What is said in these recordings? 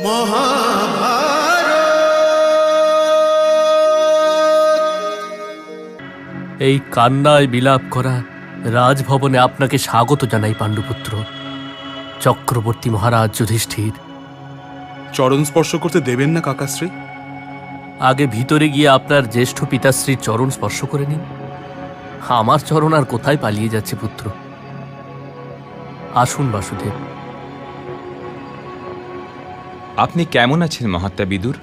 এই কান্নায় বিলাপ করা রাজভবনে আপনাকে স্বাগত জানাই পাণ্ডুপুত্র। চক্রবর্তী মহারাজ যুধিষ্ঠির, চরণ স্পর্শ করতে দেবেন না কাকাশ্রী? আগে ভিতরে গিয়ে আপনার জ্যেষ্ঠ পিতাশ্রীর চরণ স্পর্শ করে নিন। আমার চরণ আর কোথায় পালিয়ে যাচ্ছে পুত্র? আসুন বাসুদেব। আপনি কেমন আছেন মহাত্মা বিদুর?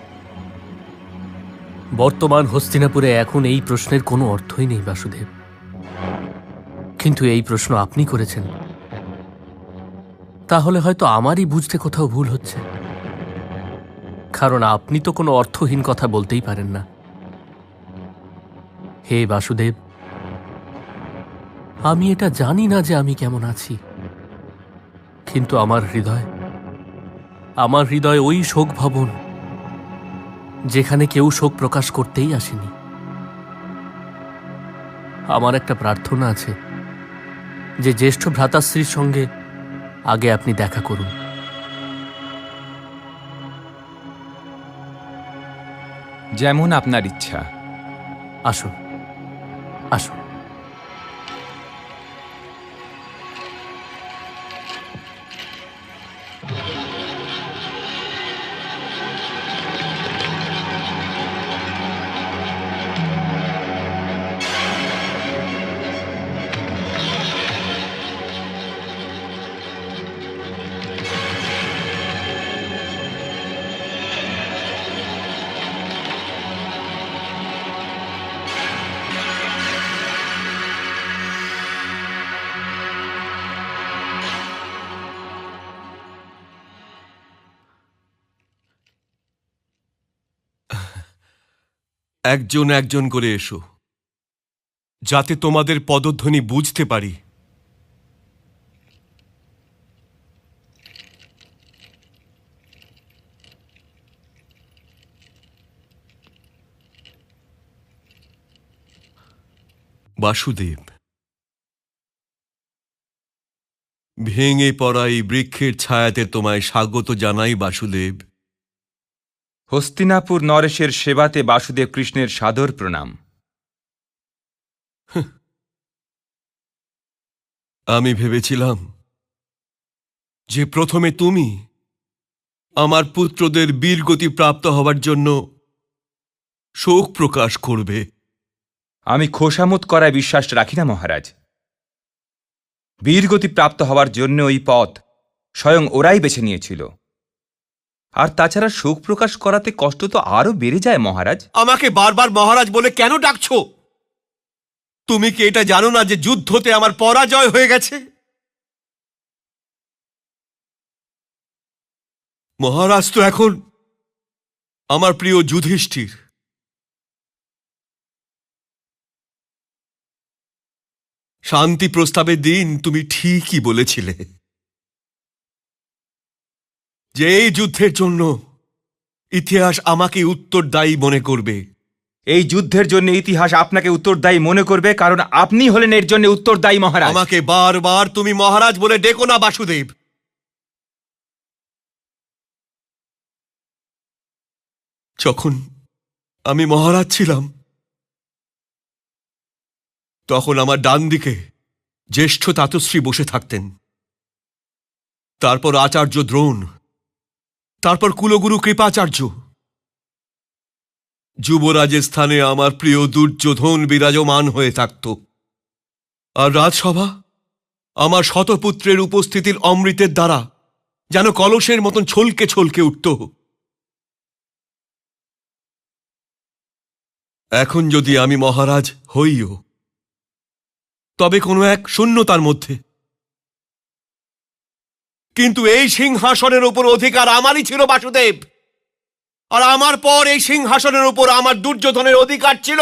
বর্তমান হস্তিনাপুরে এখন এই প্রশ্নের কোনো অর্থই নেই বাসুদেব, কিন্তু এই প্রশ্ন আপনি করেছেন, তাহলে হয়তো আমারই বুঝতে কোথাও ভুল হচ্ছে, কারণ আপনি তো কোনো অর্থহীন কথা বলতেই পারেন না। হে বাসুদেব, আমি এটা জানি না যে আমি কেমন আছি, কিন্তু আমার হৃদয় ওই শোক ভবন যেখানে কেউ শোক প্রকাশ করতেই আসেনি। আমার একটা প্রার্থনা আছে যে জ্যেষ্ঠ ভ্রাতাশ্রীর সঙ্গে আগে আপনি দেখা করুন। যেমন আপনার ইচ্ছা। আসুন, আসুন। একজন একজন করে এসো, যাতে তোমাদের পদধ্বনি বুঝতে পারি। বাসুদেব, ভেঙে পড়া এই বৃক্ষের ছায়াতে তোমায় স্বাগত জানাই বাসুদেব। হস্তিনাপুর নরেশের সেবাতে বাসুদেব কৃষ্ণের সাদর প্রণাম। আমি ভেবেছিলাম যে প্রথমে তুমি আমার পুত্রদের বীরগতি প্রাপ্ত হবার জন্য শোক প্রকাশ করবে। আমি খোশামত করায় বিশ্বাস রাখি না মহারাজ। বীরগতি প্রাপ্ত হওয়ার জন্য ওই পথ স্বয়ং ওরাই বেছে নিয়েছিল। আর তাছাড়া শোক প্রকাশ করাতে কষ্ট তো আরো বেড়ে যায় মহারাজ। আমাকে বারবার মহারাজ বলে কেন ডাকছো? তুমি কি এটা জানো না যে যুদ্ধতে আমার পরাজয় হয়ে গেছে? মহারাজ তো এখন আমার প্রিয় যুধিষ্ঠির। শান্তি প্রস্তাবের দিন তুমি ঠিকই বলেছিলে যে এই যুদ্ধের জন্য ইতিহাস আমাকে উত্তরদায়ী মনে করবে। এই যুদ্ধের জন্য ইতিহাস আপনাকে উত্তরদায়ী মনে করবে, কারণ আপনি হলেন এর জন্য উত্তরদায়ী মহারাজ। আমাকে বারবার তুমি মহারাজ বলে ডেকো না বাসুদেব। যখন আমি মহারাজ ছিলাম তখন আমার ডান দিকে জ্যেষ্ঠ তাতশ্রী বসে থাকতেন, তারপর আচার্য দ্রোণ, তারপর কুলগুরু কৃপাচার্য। যুবরাজের স্থানে আমার প্রিয় দুর্যোধন বিরাজমান হয়ে থাকত। আর রাজসভা আমার শতপুত্রের উপস্থিতির অমৃতের দ্বারা যেন কলসের মতন ছলকে ছলকে উঠত। এখন যদি আমি মহারাজ হইও, তবে কোনো এক শূন্যতার মধ্যে, কিন্তু এই সিংহাসনের উপর অধিকার আমারই ছিল বাসুদেব। আর আমার পর এই সিংহাসনের উপর আমার দুর্যোধনের অধিকার ছিল।